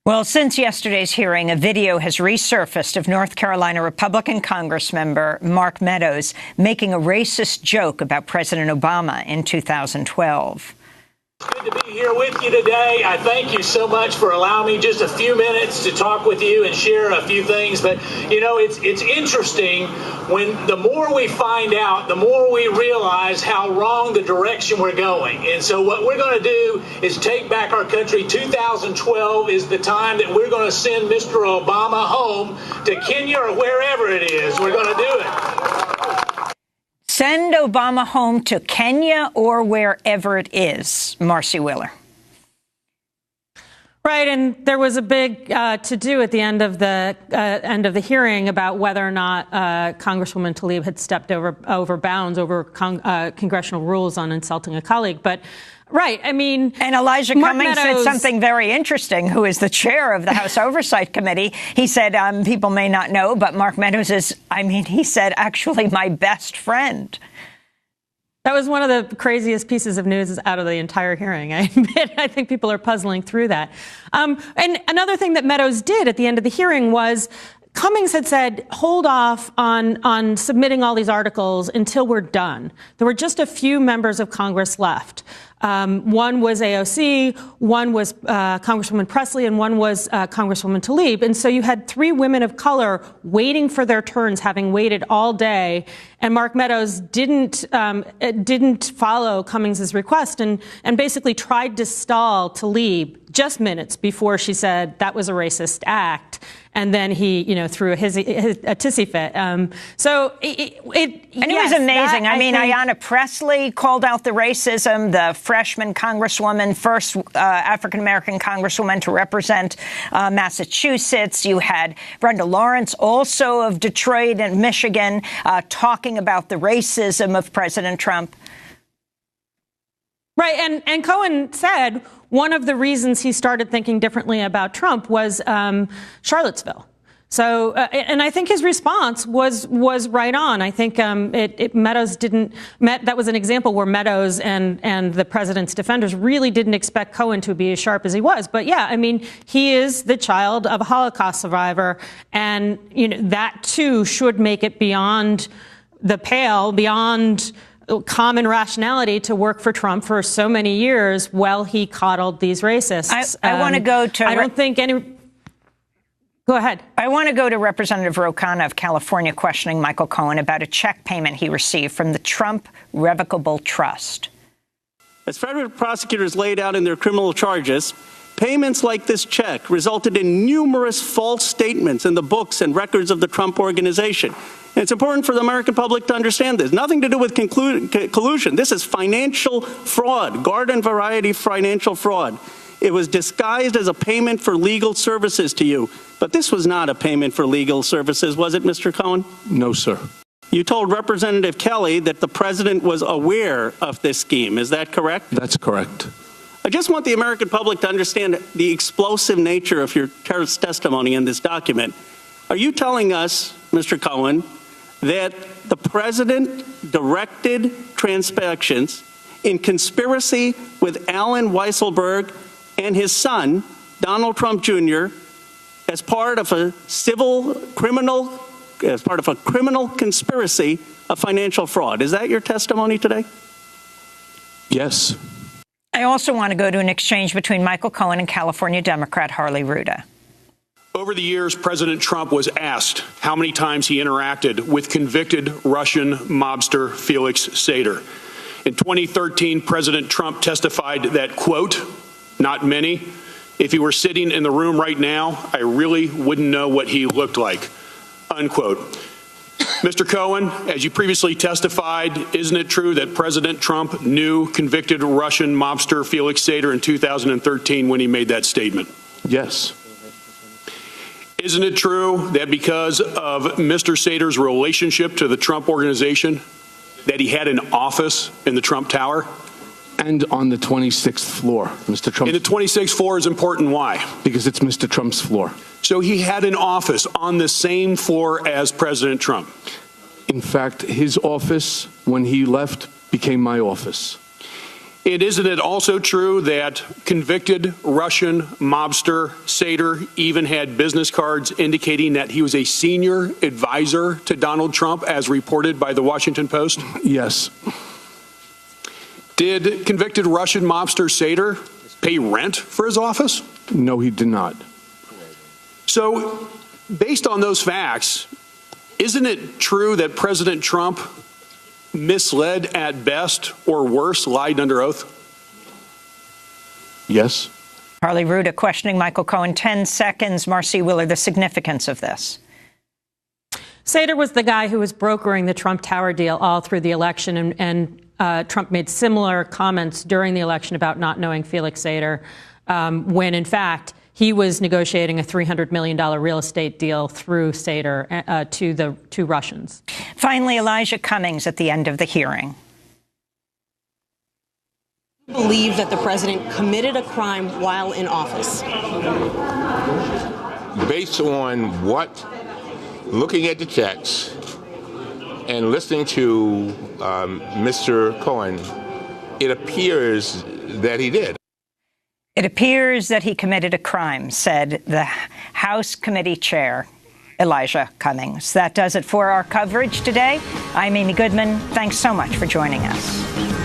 A: Well, since yesterday's hearing, a video has resurfaced of North Carolina Republican Congressmember Mark Meadows making a racist joke about President Obama in 2012.
N: Good to be here with you today. I thank you so much for allowing me just a few minutes to talk with you and share a few things. But, you know, it's interesting when the more we find out, the more we realize how wrong the direction we're going. And so what we're going to do is take back our country. 2012 is the time that we're going to send Mr. Obama home to Kenya or wherever it is. We're going to do it.
A: Send Obama home to Kenya or wherever it is. Marcy Wheeler.
J: Right, and there was a big to-do at the end of the hearing about whether or not Congresswoman Tlaib had stepped over bounds, over congressional rules on insulting a colleague. But right, I mean,
A: and Elijah Cummings said something very interesting, who is the chair of the House Oversight Committee. He said, people may not know, but Mark Meadows is, he said, actually my best friend.
J: That was one of the craziest pieces of news out of the entire hearing. I admit, I think people are puzzling through that. And another thing that Meadows did at the end of the hearing was Cummings had said, hold off on submitting all these articles until we're done. There were just a few members of Congress left. One was AOC, one was Congresswoman Presley, and one was Congresswoman Tlaib. And so you had three women of color waiting for their turns, having waited all day. And Mark Meadows didn't follow Cummings's request and basically tried to stall Tlaib just minutes before she said that was a racist act. And then he, threw a tissy fit. It
A: was amazing. Ayanna Pressley called out the racism, the freshman congresswoman, first African-American congresswoman to represent Massachusetts. You had Brenda Lawrence, also of Detroit and Michigan, talking about the racism of President Trump.
J: Right. And Cohen said one of the reasons he started thinking differently about Trump was Charlottesville. So, and I think his response was right on. I think Meadows that was an example where Meadows and the president's defenders really didn't expect Cohen to be as sharp as he was. But yeah, he is the child of a Holocaust survivor, and that too should make it beyond the pale, beyond common rationality to work for Trump for so many years while he coddled these racists.
A: I want to go to...
J: I don't think any... Go ahead.
A: I want to go to Representative Ro Khanna of California questioning Michael Cohen about a check payment he received from the Trump Revocable Trust.
O: As federal prosecutors laid out in their criminal charges, payments like this check resulted in numerous false statements in the books and records of the Trump Organization. And it's important for the American public to understand this. Nothing to do with collusion. This is financial fraud, garden variety financial fraud. It was disguised as a payment for legal services to you. But this was not a payment for legal services, was it, Mr. Cohen?
C: No, sir.
O: You told Representative Kelly that the president was aware of this scheme. Is that correct?
C: That's correct.
O: I just want the American public to understand the explosive nature of your testimony in this document. Are you telling us, Mr. Cohen, that the president directed transactions in conspiracy with Alan Weisselberg and his son, Donald Trump Jr., as part of a criminal conspiracy of financial fraud? Is that your testimony today?
C: Yes.
A: I also want to go to an exchange between Michael Cohen and California Democrat Harley Ruda.
P: Over the years, President Trump was asked how many times he interacted with convicted Russian mobster Felix Sater. In 2013, President Trump testified that, quote, "Not many. If he were sitting in the room right now, I really wouldn't know what he looked like," unquote. Mr. Cohen, as you previously testified, isn't it true that President Trump knew convicted Russian mobster Felix Sater in 2013 when he made that statement?
C: Yes.
P: Isn't it true that because of Mr. Sater's relationship to the Trump Organization, that he had an office in the Trump Tower?
C: And on the 26th floor, Mr. Trump.
P: And the 26th floor is important. Why?
C: Because it's Mr. Trump's floor.
P: So he had an office on the same floor as President Trump.
C: In fact, his office, when he left, became my office.
P: And isn't it also true that convicted Russian mobster Sater even had business cards indicating that he was a senior advisor to Donald Trump, as reported by the Washington Post?
C: Yes.
P: Did convicted Russian mobster Sater pay rent for his office?
C: No, he did not.
P: So, based on those facts, isn't it true that President Trump misled at best, or worse, lied under oath?
C: Yes.
A: Harley Ruda questioning Michael Cohen. 10 seconds. Marcy Wheeler, the significance of this.
J: Sater was the guy who was brokering the Trump Tower deal all through the election, and Trump made similar comments during the election about not knowing Felix Sater, when, in fact, he was negotiating a $300 million real estate deal through Sater to the two Russians.
A: Finally, Elijah Cummings at the end of the hearing.
Q: I believe that the president committed a crime while in office.
R: Based on what, looking at the checks and listening to Mr. Cohen, it appears that he did.
A: It appears that he committed a crime, said the House Committee Chair, Elijah Cummings. That does it for our coverage today. I'm Amy Goodman. Thanks so much for joining us.